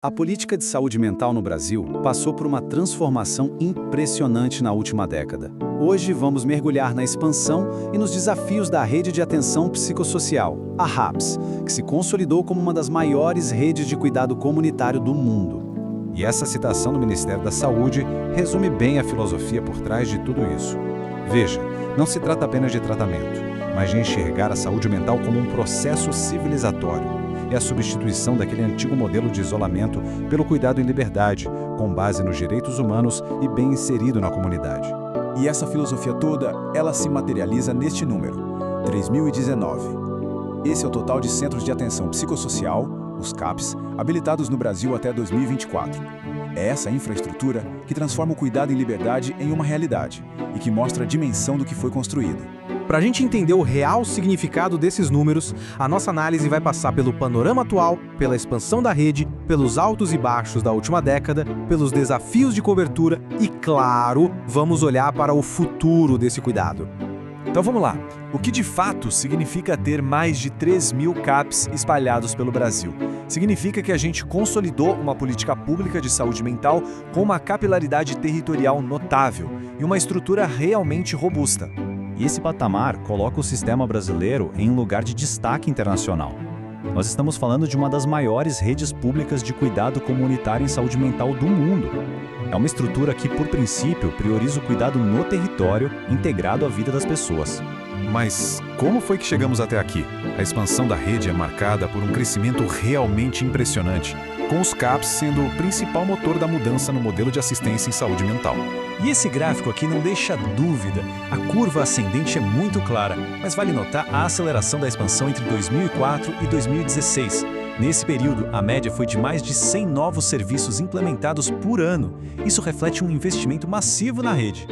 A política de saúde mental no Brasil passou por uma transformação impressionante na última década. Hoje vamos mergulhar na expansão e nos desafios da rede de atenção psicossocial, a RAPS, que se consolidou como uma das maiores redes de cuidado comunitário do mundo. E essa citação do Ministério da Saúde resume bem a filosofia por trás de tudo isso. Veja, não se trata apenas de tratamento, mas de enxergar a saúde mental como um processo civilizatório. É a substituição daquele antigo modelo de isolamento pelo cuidado em liberdade, com base nos direitos humanos e bem inserido na comunidade. E essa filosofia toda, ela se materializa neste número, 3.019. Esse é o total de centros de atenção psicossocial, os CAPs, habilitados no Brasil até 2024. É essa infraestrutura que transforma o cuidado em liberdade em uma realidade e que mostra a dimensão do que foi construído. Para a gente entender o real significado desses números, a nossa análise vai passar pelo panorama atual, pela expansão da rede, pelos altos e baixos da última década, pelos desafios de cobertura e, claro, vamos olhar para o futuro desse cuidado. Então vamos lá. O que de fato significa ter mais de 3.000 CAPs espalhados pelo Brasil? Significa que a gente consolidou uma política pública de saúde mental com uma capilaridade territorial notável e uma estrutura realmente robusta. E esse patamar coloca o sistema brasileiro em um lugar de destaque internacional. Nós estamos falando de uma das maiores redes públicas de cuidado comunitário em saúde mental do mundo. É uma estrutura que, por princípio, prioriza o cuidado no território, integrado à vida das pessoas. Mas como foi que chegamos até aqui? A expansão da rede é marcada por um crescimento realmente impressionante, com os CAPs sendo o principal motor da mudança no modelo de assistência em saúde mental. E esse gráfico aqui não deixa dúvida. A curva ascendente é muito clara, mas vale notar a aceleração da expansão entre 2004 e 2016. Nesse período, a média foi de mais de 100 novos serviços implementados por ano. Isso reflete um investimento massivo na rede.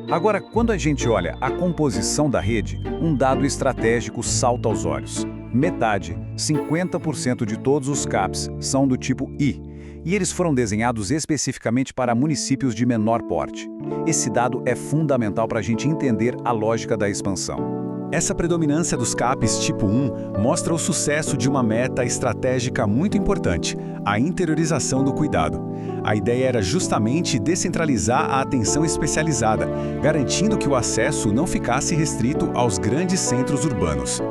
Agora, quando a gente olha a composição da rede, um dado estratégico salta aos olhos. Metade, 50% de todos os CAPs são do tipo I, e eles foram desenhados especificamente para municípios de menor porte. Esse dado é fundamental para a gente entender a lógica da expansão. Essa predominância dos CAPs tipo 1 mostra o sucesso de uma meta estratégica muito importante, a interiorização do cuidado. A ideia era justamente descentralizar a atenção especializada, garantindo que o acesso não ficasse restrito aos grandes centros urbanos.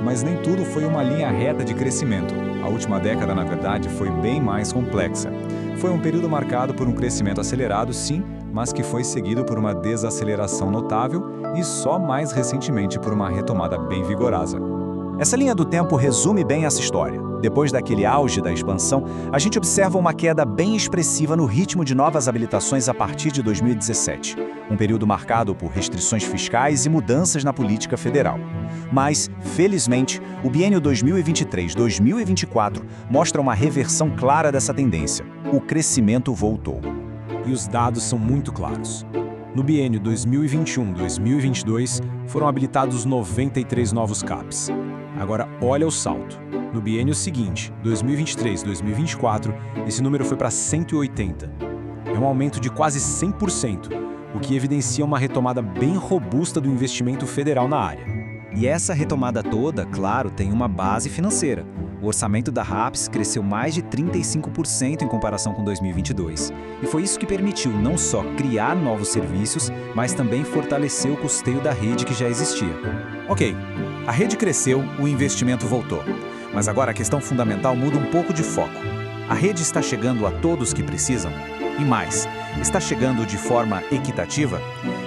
Mas nem tudo foi uma linha reta de crescimento. A última década, na verdade, foi bem mais complexa. Foi um período marcado por um crescimento acelerado, sim, mas que foi seguido por uma desaceleração notável e só mais recentemente por uma retomada bem vigorosa. Essa linha do tempo resume bem essa história. Depois daquele auge da expansão, a gente observa uma queda bem expressiva no ritmo de novas habilitações a partir de 2017, um período marcado por restrições fiscais e mudanças na política federal. Mas, felizmente, o biênio 2023-2024 mostra uma reversão clara dessa tendência. O crescimento voltou. E os dados são muito claros. No biênio 2021-2022, foram habilitados 93 novos CAPs. Agora, olha o salto. No biênio seguinte, 2023-2024, esse número foi para 180. É um aumento de quase 100%, o que evidencia uma retomada bem robusta do investimento federal na área. E essa retomada toda, claro, tem uma base financeira. O orçamento da RAPS cresceu mais de 35% em comparação com 2022. E foi isso que permitiu não só criar novos serviços, mas também fortalecer o custeio da rede que já existia. Ok, a rede cresceu, o investimento voltou. Mas agora a questão fundamental muda um pouco de foco. A rede está chegando a todos que precisam? E mais, está chegando de forma equitativa?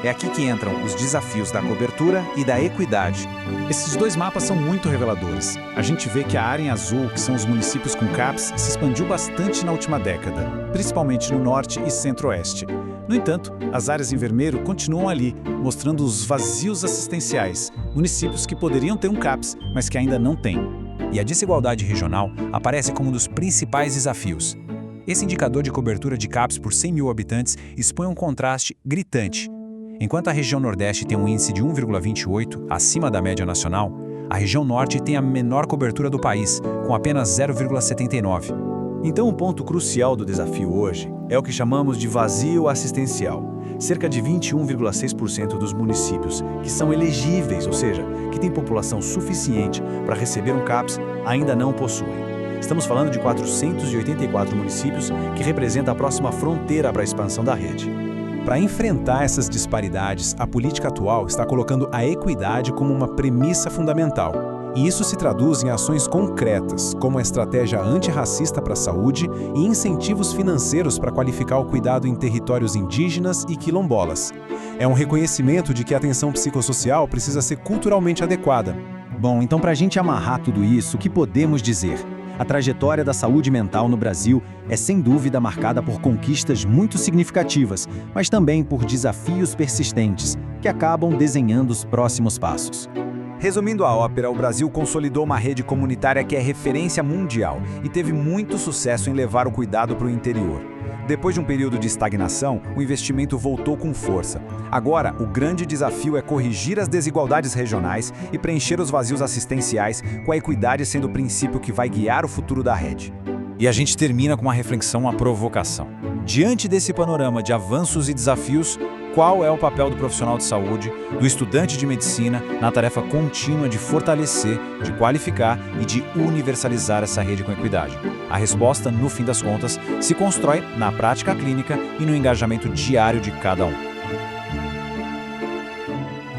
É aqui que entram os desafios da cobertura e da equidade. Esses dois mapas são muito reveladores. A gente vê que a área em azul, que são os municípios com CAPs, se expandiu bastante na última década, principalmente no norte e centro-oeste. No entanto, as áreas em vermelho continuam ali, mostrando os vazios assistenciais, municípios que poderiam ter um CAPs, mas que ainda não têm. E a desigualdade regional aparece como um dos principais desafios. Esse indicador de cobertura de CAPs por 100 mil habitantes expõe um contraste gritante. Enquanto a região Nordeste tem um índice de 1,28, acima da média nacional, a região Norte tem a menor cobertura do país, com apenas 0,79. Então o ponto crucial do desafio hoje é o que chamamos de vazio assistencial. Cerca de 21,6% dos municípios que são elegíveis, ou seja, que têm população suficiente para receber um CAPs, ainda não possuem. Estamos falando de 484 municípios, que representa a próxima fronteira para a expansão da rede. Para enfrentar essas disparidades, a política atual está colocando a equidade como uma premissa fundamental. E isso se traduz em ações concretas, como a estratégia antirracista para a saúde e incentivos financeiros para qualificar o cuidado em territórios indígenas e quilombolas. É um reconhecimento de que a atenção psicossocial precisa ser culturalmente adequada. Bom, então para a gente amarrar tudo isso, o que podemos dizer? A trajetória da saúde mental no Brasil é sem dúvida marcada por conquistas muito significativas, mas também por desafios persistentes, que acabam desenhando os próximos passos. Resumindo a ópera, o Brasil consolidou uma rede comunitária que é referência mundial e teve muito sucesso em levar o cuidado para o interior. Depois de um período de estagnação, o investimento voltou com força. Agora, o grande desafio é corrigir as desigualdades regionais e preencher os vazios assistenciais, com a equidade sendo o princípio que vai guiar o futuro da rede. E a gente termina com uma reflexão, uma provocação. Diante desse panorama de avanços e desafios, qual é o papel do profissional de saúde, do estudante de medicina, na tarefa contínua de fortalecer, de qualificar e de universalizar essa rede com equidade? A resposta, no fim das contas, se constrói na prática clínica e no engajamento diário de cada um.